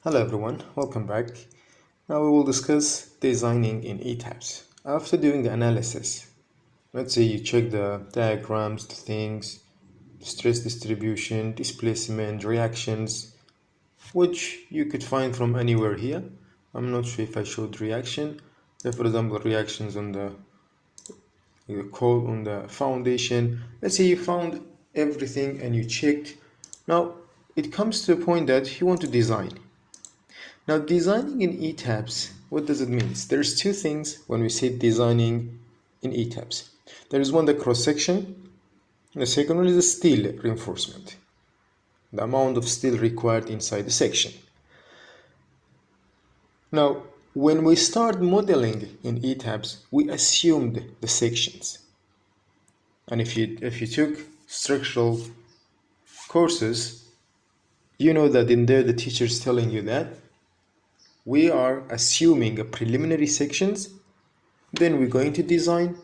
Hello everyone, welcome back. Now we will discuss designing in Etabs. After doing the analysis, let's say you check the diagrams, the things, stress distribution, displacement, reactions, which you could find from anywhere here. I'm not sure if I showed reaction. For example, reactions on the code on the foundation. Let's say you found everything and you checked. Now it comes to a point that you want to design. Now, designing in Etabs, what does it mean? There's two things when we say designing in Etabs. There is one, the cross-section, and the second one is the steel reinforcement, the amount of steel required inside the section. Now, when we start modeling in Etabs, we assumed the sections. And if you took structural courses, you know that in there the teacher is telling you that we are assuming a preliminary sections, then we're going to design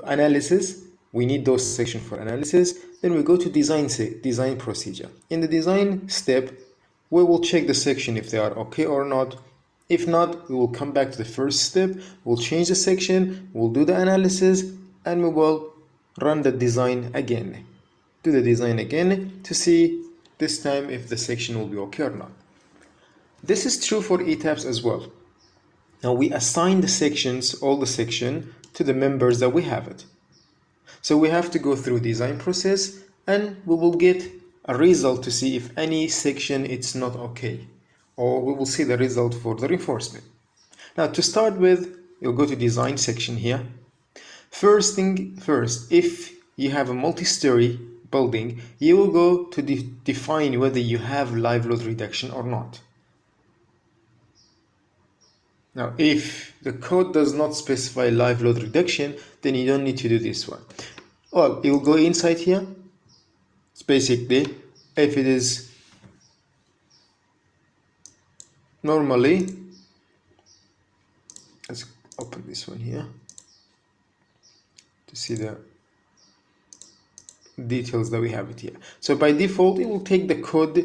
analysis. We need those sections for analysis. Then we go to design procedure. In the design step, we will check the section if they are okay or not. If not, we will come back to the first step. We'll change the section, we'll do the analysis, and we will run the design again. Do the design again to see this time if the section will be okay or not. This is true for Etabs as well. Now we assign the sections, all the section, to the members that we have it. So we have to go through design process and we will get a result to see if any section it's not okay. Or we will see the result for the reinforcement. Now to start with, you'll go to design section here. First thing first, if you have a multi-story building, you will go to define whether you have live load reduction or not. Now, if the code does not specify live load reduction, then you don't need to do this one. Well, you'll go inside here. It's basically, if it is normally, let's open this one here to see the details that we have it here. So by default, it will take the code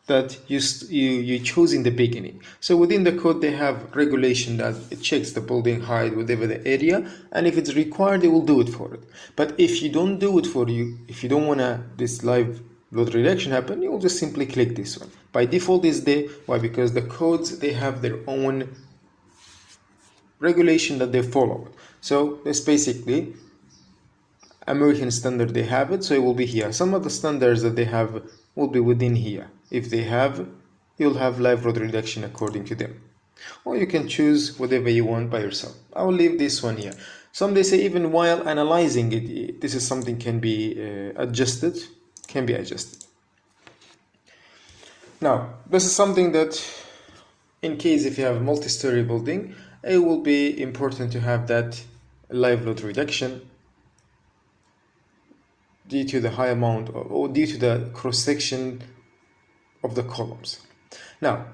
that you chose in the beginning. So within the code they have regulation that it checks the building height, whatever the area, and if it's required, they will do it for it. But if you don't do it for you, if you don't want this live load reduction happen, you will just simply click this one. By default is there. Why? Because the codes, they have their own regulation that they follow. So that's basically American standard, they have it, so it will be here. Some of the standards that they have will be within here. If they have, you'll have live load reduction according to them. Or you can choose whatever you want by yourself. I will leave this one here. Some they say even while analyzing it, this is something can be adjusted. Now, this is something that in case if you have a multi-story building, it will be important to have that live load reduction due to the high amount or due to the cross-section of the columns. Now,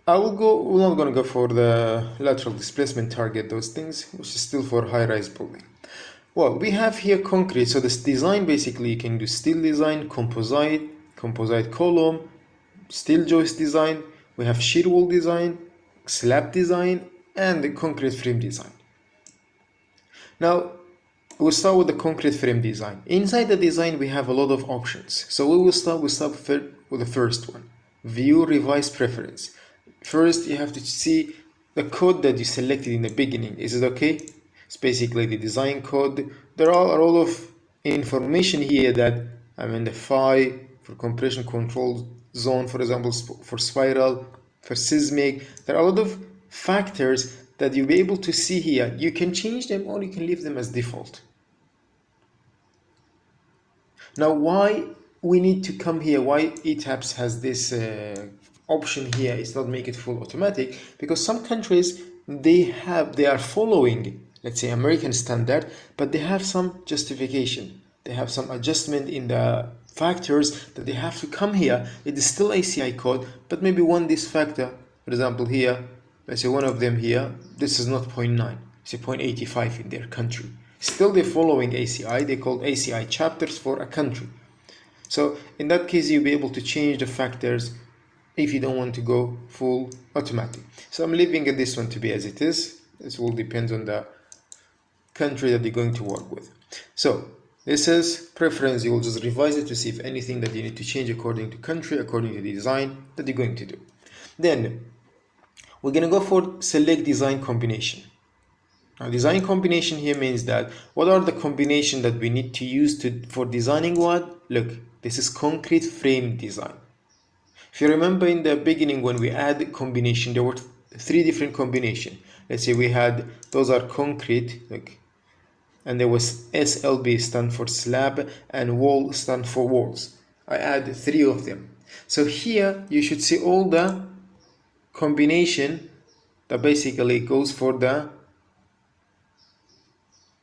we're not going to go for the lateral displacement target, those things, which is still for high-rise building. Well, we have here concrete, so this design basically you can do steel design, composite column, steel joist design, we have shear wall design, slab design, and the concrete frame design. Now, we'll start with the concrete frame design. Inside the design, we have a lot of options. So we will start with the first one, view revise preference. First, you have to see the code that you selected in the beginning. Is it okay? It's basically the design code. There are a lot of information here that, the phi for compression control zone, for example, for spiral, for seismic. There are a lot of factors that you'll be able to see here. You can change them or you can leave them as default. Now, why we need to come here, why Etabs has this option here, is not make it full automatic, because some countries, they are following, let's say, American standard, but they have some justification. They have some adjustment in the factors that they have to come here. It is still ACI code, but maybe this factor, for example, here, let's say one of them here, this is not 0.9, it's a 0.85 in their country. Still they're following ACI, they call ACI chapters for a country. So in that case, you'll be able to change the factors if you don't want to go full automatic. So I'm leaving this one to be as it is. This will depend on the country that you're going to work with. So this is preference. You will just revise it to see if anything that you need to change according to country, according to the design that you're going to do. Then we're going to go for select design combination. Now design combination here means that what are the combination that we need to use for designing what? Look, this is concrete frame design. If you remember in the beginning when we add combination, there were 3 different combinations. Let's say we had, those are concrete, like, and there was SLB stand for slab and wall stand for walls. I add 3 of them. So here you should see all the combination that basically goes for the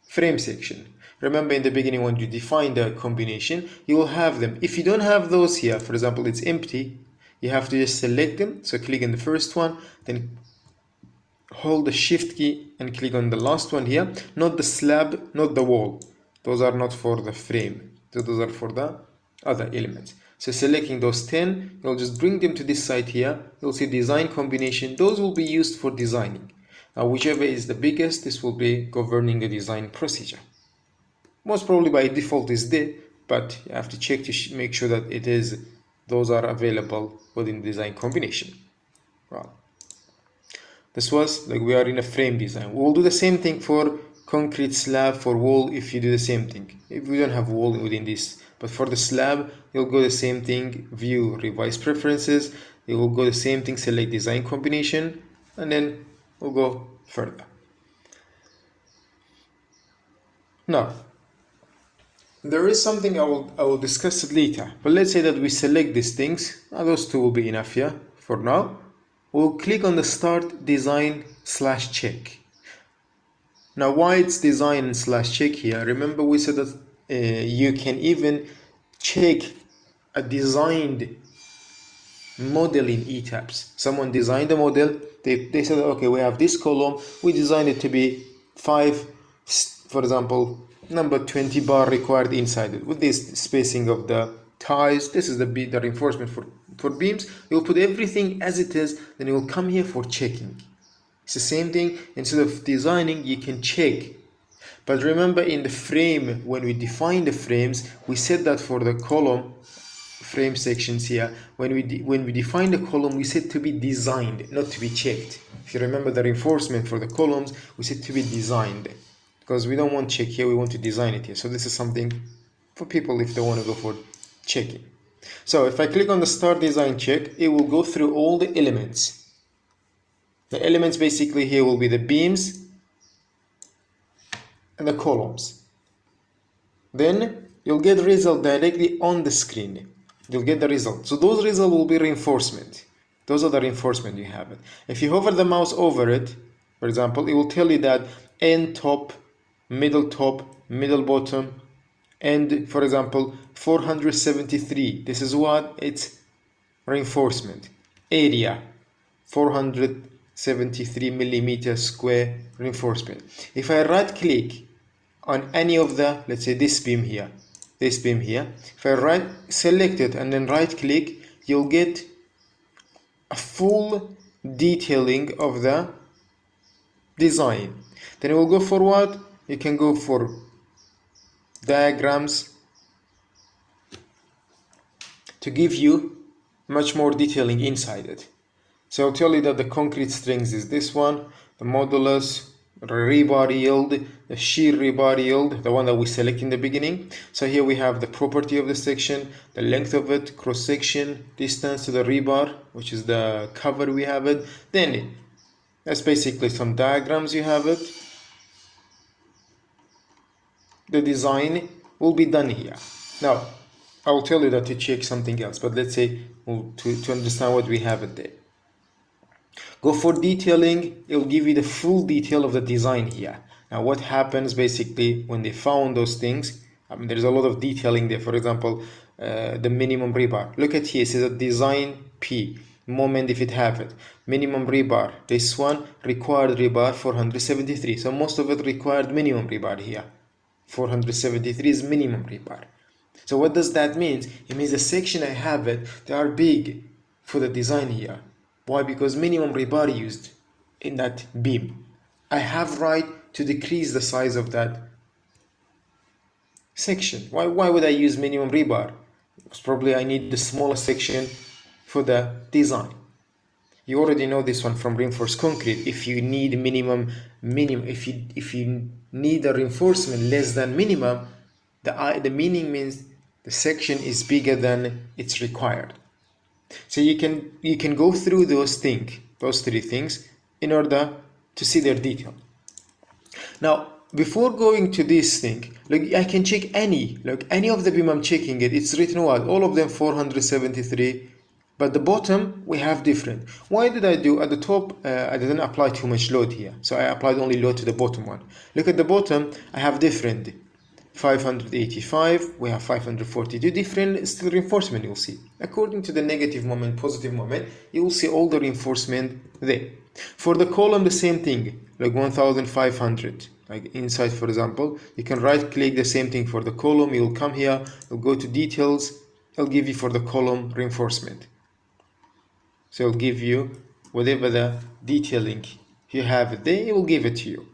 frame section. Remember in the beginning when you define the combination, you will have them. If you don't have those here, for example, it's empty, you have to just select them. So click on the first one, then hold the shift key and click on the last one here. Not the slab, not the wall. Those are not for the frame. So those are for the other elements. So selecting those 10, you'll just bring them to this side here. You'll see design combination. Those will be used for designing. Now whichever is the biggest, this will be governing the design procedure. Most probably by default is there, but you have to check to make sure that it is, those are available within design combination. Well, this was like we are in a frame design. We'll do the same thing for concrete slab, for wall if you do the same thing. If we don't have wall within this, but for the slab, you'll go the same thing, view, revise preferences. You will go the same thing, select design combination, and then we'll go further. Now, there is something I will discuss it later, but let's say that we select these things. Now those 2 will be enough here for now. We'll click on the start design / check. Now why it's design / check here? Remember we said that you can even check a designed model in Etabs. Someone designed a model, they said okay, we have this column, we designed it to be 5, for example, number 20 bar required inside it with this spacing of the ties. This is the reinforcement for beams. You'll put everything as it is, then you will come here for checking. It's the same thing. Instead of designing, you can check. But remember in the frame, when we define the frames, we said that for the column frame sections here, when we define the column, we said to be designed, not to be checked. If you remember the reinforcement for the columns, we said to be designed, because we don't want check here, we want to design it here. So this is something for people if they want to go for checking. So if I click on the start design check, it will go through all the elements. The elements basically here will be the beams and the columns. Then you'll get the result directly on the screen. You'll get the result. So those results will be reinforcement. Those are the reinforcement you have it. If you hover the mouse over it, for example, it will tell you that end top, middle bottom, and for example 473. This is what? It's reinforcement. Area 473 millimeters square reinforcement. If I right click on any of the, let's say this beam here, if I select it and then right click, you'll get a full detailing of the design. Then we'll go for what? You can go for diagrams to give you much more detailing inside it. So I'll tell you that the concrete strength is this one, the modulus, the rebar yield, the shear rebar yield, the one that we select in the beginning. So here we have the property of the section, the length of it, cross section, distance to the rebar, which is the cover we have it. Then that's basically some diagrams you have it. The design will be done here. Now I will tell you that to check something else, but let's say to understand what we have it there. Go for detailing, it will give you the full detail of the design here. Now what happens basically when they found those things, I mean there's a lot of detailing there. For example, the minimum rebar. Look at here, it says a design P, moment if it have it. Minimum rebar, this one required rebar 473. So most of it required minimum rebar here. 473 is minimum rebar. So what does that mean? It means the section I have it, they are big. for the design here. Why? Because minimum rebar used in that beam. I have right to decrease the size of that section. Why would I use minimum rebar? Because probably I need the smaller section for the design. You already know this one from reinforced concrete. If you need if you need a reinforcement less than minimum, the meaning means the section is bigger than it's required. So you can go through those three things in order to see their detail. Now, before going to this thing, like I can check any of the beam I'm checking it. It's written what? All of them 473. But the bottom, we have different. Why did I do at the top? I didn't apply too much load here. So I applied only load to the bottom one. Look at the bottom, I have different. 585, we have 542 different steel reinforcement, you'll see. According to the negative moment, positive moment, you will see all the reinforcement there. For the column, the same thing, like 1500. Like inside, for example, you can right click the same thing for the column. You'll come here, you'll go to details, it'll give you for the column reinforcement. So it'll give you whatever the detailing you have it there, it will give it to you.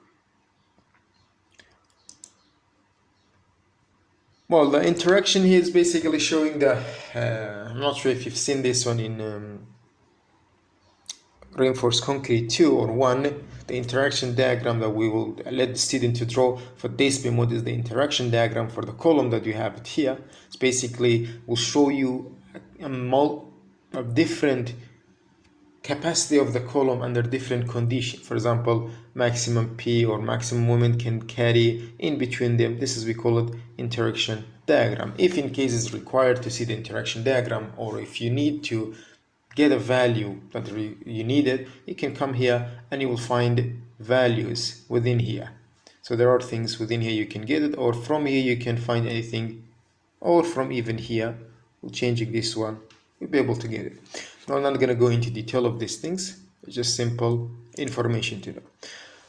Well, the interaction here is basically showing the, I'm not sure if you've seen this one in reinforced concrete 2 or 1, the interaction diagram that we will let the student to draw for this beam. What is the interaction diagram for the column that you have it here? It's basically will show you a different capacity of the column under different conditions. For example, maximum P or maximum moment can carry in between them. This is, we call it interaction diagram. If in case it's required to see the interaction diagram, or if you need to get a value that you needed, you can come here and you will find values within here. So there are things within here you can get it, or from here you can find anything, or from even here, we're changing this one, you'll be able to get it. Now, I'm not going to go into detail of these things, it's just simple information to know.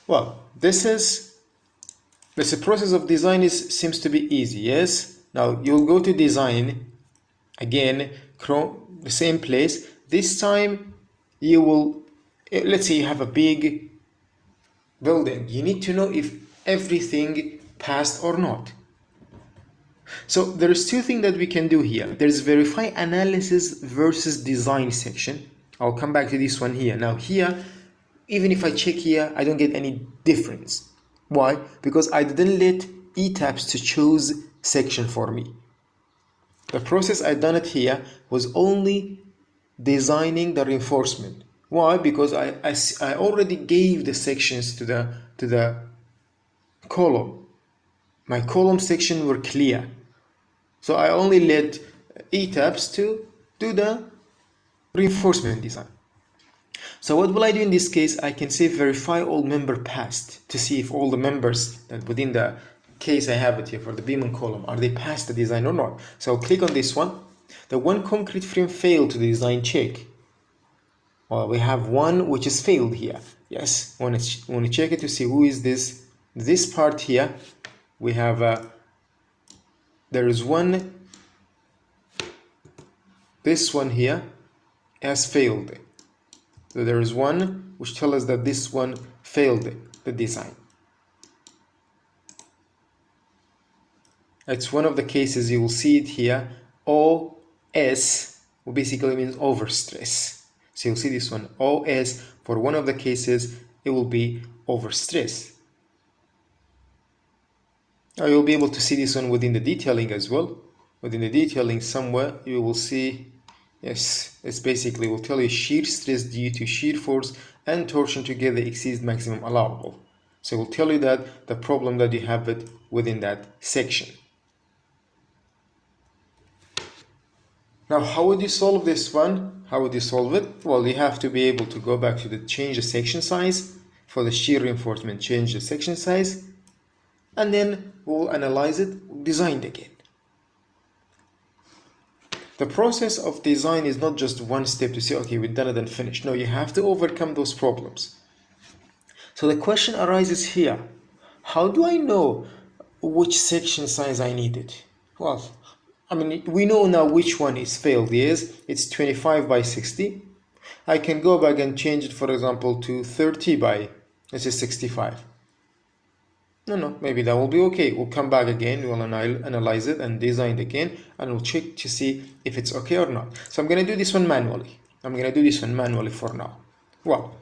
Well, this process of design seems to be easy, yes? Now, you'll go to design, again, the same place. This time, you will, let's say you have a big building. You need to know if everything passed or not. So there's two things that we can do here. There's verify analysis versus design section. I'll come back to this one here. Now here, even if I check here, I don't get any difference. Why? Because I didn't let Etabs to choose section for me. The process I done it here was only designing the reinforcement. Why? Because I already gave the sections to the column. My column section were clear. So I only let Etabs to do the reinforcement design. So what will I do in this case? I can say verify all member passed to see if all the members that within the case I have it here for the beam and column, are they passed the design or not? So I'll click on this one. The one concrete frame failed to the design check. Well, we have one which is failed here. Yes, when you check it to see who is this part here, we have there is one, this one here has failed. So there is one which tells us that this one failed the design. It's one of the cases, you will see it here. OS basically means overstress. So you'll see this one, OS, for one of the cases, it will be overstress. Now you'll be able to see this one within the detailing as well. Within the detailing somewhere, you will see, yes, it's basically will tell you shear stress due to shear force and torsion together exceeds maximum allowable. So it will tell you that the problem that you have it within that section. Now, how would you solve this one? How would you solve it? Well, you have to be able to go back to the change the section size. For the shear reinforcement, change the section size. And then we'll analyze it, design it again. The process of design is not just one step to say, okay, we've done it and finished. No, you have to overcome those problems. So the question arises here. How do I know which section size I needed? Well, I mean, we know now which one is failed. Yes, it's 25 by 60. I can go back and change it, for example, to 30 by, let's say, 65. No, maybe that will be okay. We'll come back again, we'll analyze it and design it again, and we'll check to see if it's okay or not. So I'm going to do this one manually. For now. Well,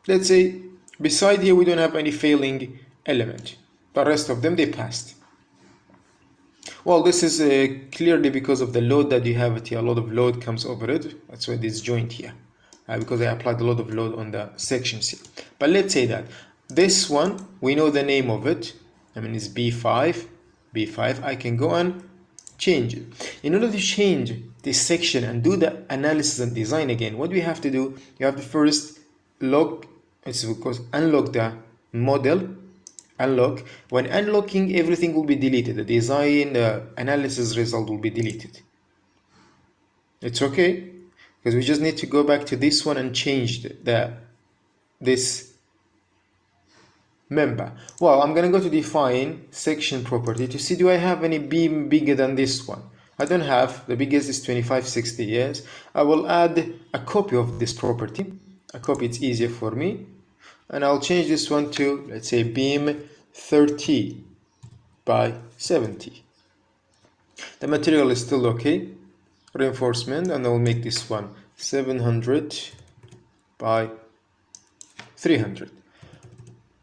let's say beside here we don't have any failing element. The rest of them, they passed. Well, this is clearly because of the load that you have it here. A lot of load comes over it. That's why this joint here. Because I applied a lot of load on the sections here. But let's say that this one, we know the name of it. I mean, it's B5. I can go and change it. In order to change this section and do the analysis and design again, what we have to do, you have to first unlock the model. When unlocking, everything will be deleted. The design, the analysis result will be deleted. It's okay, because we just need to go back to this one and change this member. Well, I'm going to go to define section property to see, do I have any beam bigger than this one? I don't have. The biggest is 2560. Yes, I will add a copy of this property. A copy, it's easier for me. And I'll change this one to, let's say, beam 30 by 70. The material is still okay. Reinforcement, and I'll make this one 700 by 300.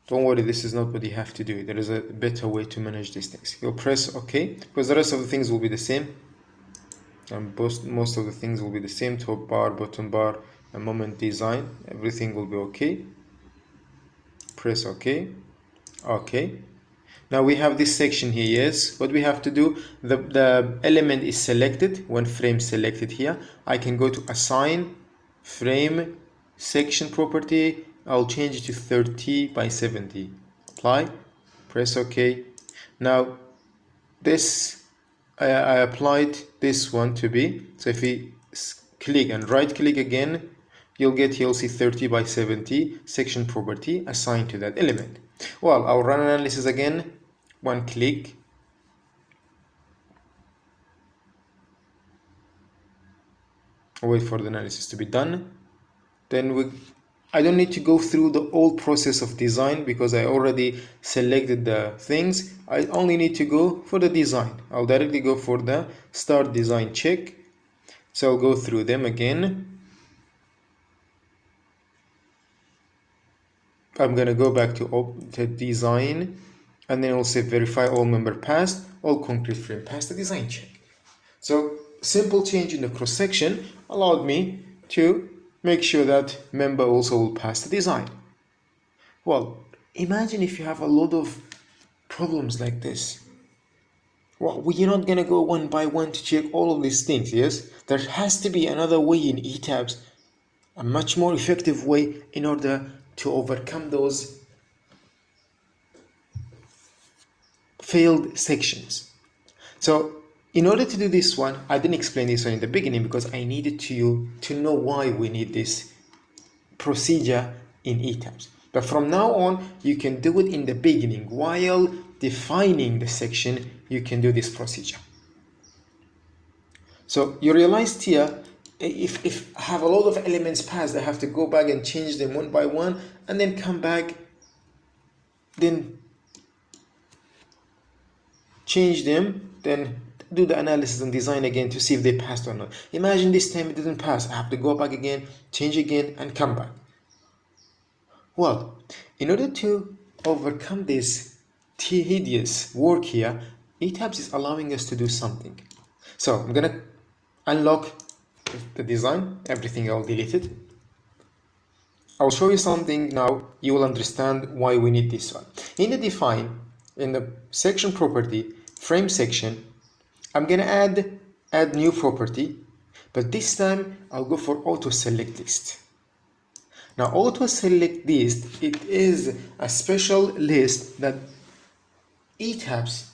Don't worry, this is not what you have to do. There is a better way to manage these things. You'll press OK, because the rest of the things will be the same. And most of the things will be the same. Top bar, bottom bar, and moment design. Everything will be okay. Press OK. OK. Now we have this section here. Yes, what we have to do, the element is selected. One frame selected here. I can go to assign frame section property. I'll change it to 30 by 70. Apply. Press OK. Now this I applied this one to be. So if we click and right click again, you'll see 30 by 70 section property assigned to that element. Well, I'll run analysis again. One click. I'll wait for the analysis to be done. Then I don't need to go through the whole process of design because I already selected the things. I only need to go for the design. I'll directly go for the start design check. So I'll go through them again. I'm going to go back to design, and then I'll say verify all member passed, all concrete frame passed the design check. So simple change in the cross section allowed me to make sure that member also will pass the design. Well, imagine if you have a lot of problems like this. Well, we're not going to go one by one to check all of these things, yes? There has to be another way in Etabs, a much more effective way in order to overcome those failed sections. So in order to do this one, I didn't explain this one in the beginning because I needed you to know why we need this procedure in Etabs. But from now on, you can do it in the beginning. While defining the section, you can do this procedure. So you realized here, if I have a lot of elements passed, I have to go back and change them one by one, and then come back, then change them, then do the analysis and design again to see if they passed or not. Imagine this time it didn't pass. I have to go back again, change again, and come back. Well, in order to overcome this tedious work here, Etabs is allowing us to do something. So I'm going to unlock the design, everything I'll delete it. I'll show you something now, you will understand why we need this one. In the define, in the section property, frame section, I'm going to add new property, but this time I'll go for auto select list. Now auto select list, it is a special list that Etabs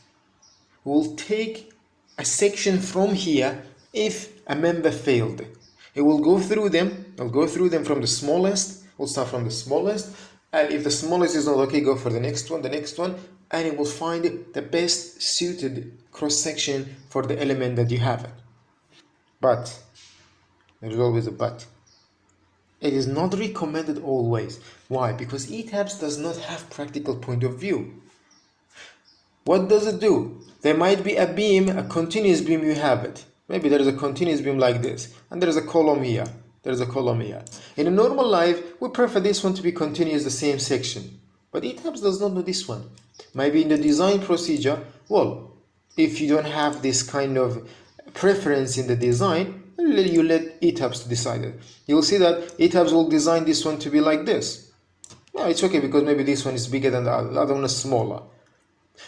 will take a section from here if a member failed. It will go through them. I'll go through them from the smallest. We'll start from the smallest. And if the smallest is not okay, go for the next one, and it will find the best suited cross-section for the element that you have it. But there is always a but. It is not recommended always. Why? Because Etabs does not have practical point of view. What does it do? There might be a beam, a continuous beam, you have it. Maybe there is a continuous beam like this, and there is a column here. There is a column here. In a normal life, we prefer this one to be continuous, the same section. But Etabs does not do this one. Maybe in the design procedure, well, if you don't have this kind of preference in the design, you let Etabs to decide it. You'll see that Etabs will design this one to be like this. Yeah, it's okay because maybe this one is bigger than the other one is smaller.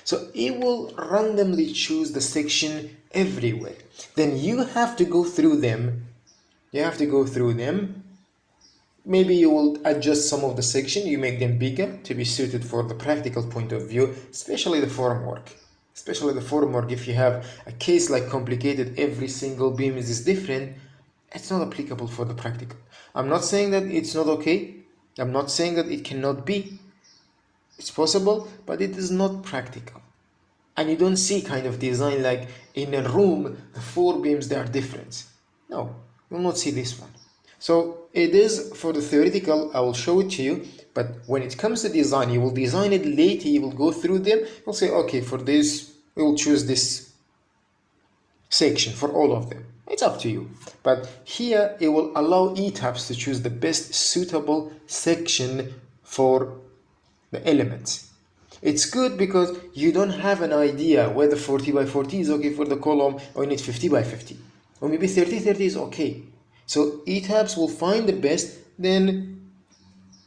So it will randomly choose the section everywhere. Then you have to go through them. Maybe you will adjust some of the section, you make them bigger to be suited for the practical point of view, especially the form work. If you have a case like complicated, every single beam is different, it's not applicable for the practical. I'm not saying that it's not okay. I'm not saying that it cannot be. It's possible, but it is not practical. And you don't see kind of design like in a room, the 4 beams, they are different. No, you will not see this one. So it is for the theoretical, I will show it to you, but when it comes to design, you will design it later, you will go through them, you'll say, okay, for this, we will choose this section for all of them. It's up to you. But here, it will allow Etabs to choose the best suitable section for the elements. It's good because you don't have an idea whether 40 by 40 is okay for the column or you need 50 by 50. Or maybe 30 is okay. So Etabs will find the best, then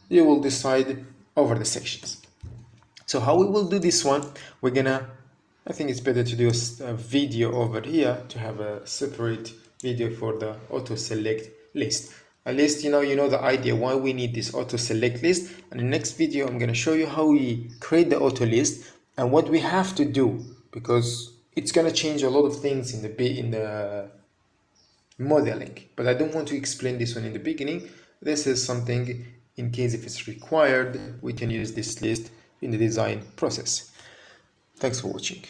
you will decide over the sections. So how we will do this one, I think it's better to do a video over here to have a separate video for the auto-select list. At least you know the idea why we need this auto-select list. And in the next video, I'm going to show you how we create the auto list and what we have to do, because it's going to change a lot of things in the modeling. But I don't want to explain this one in the beginning. This is something in case if it's required, we can use this list in the design process. Thanks for watching.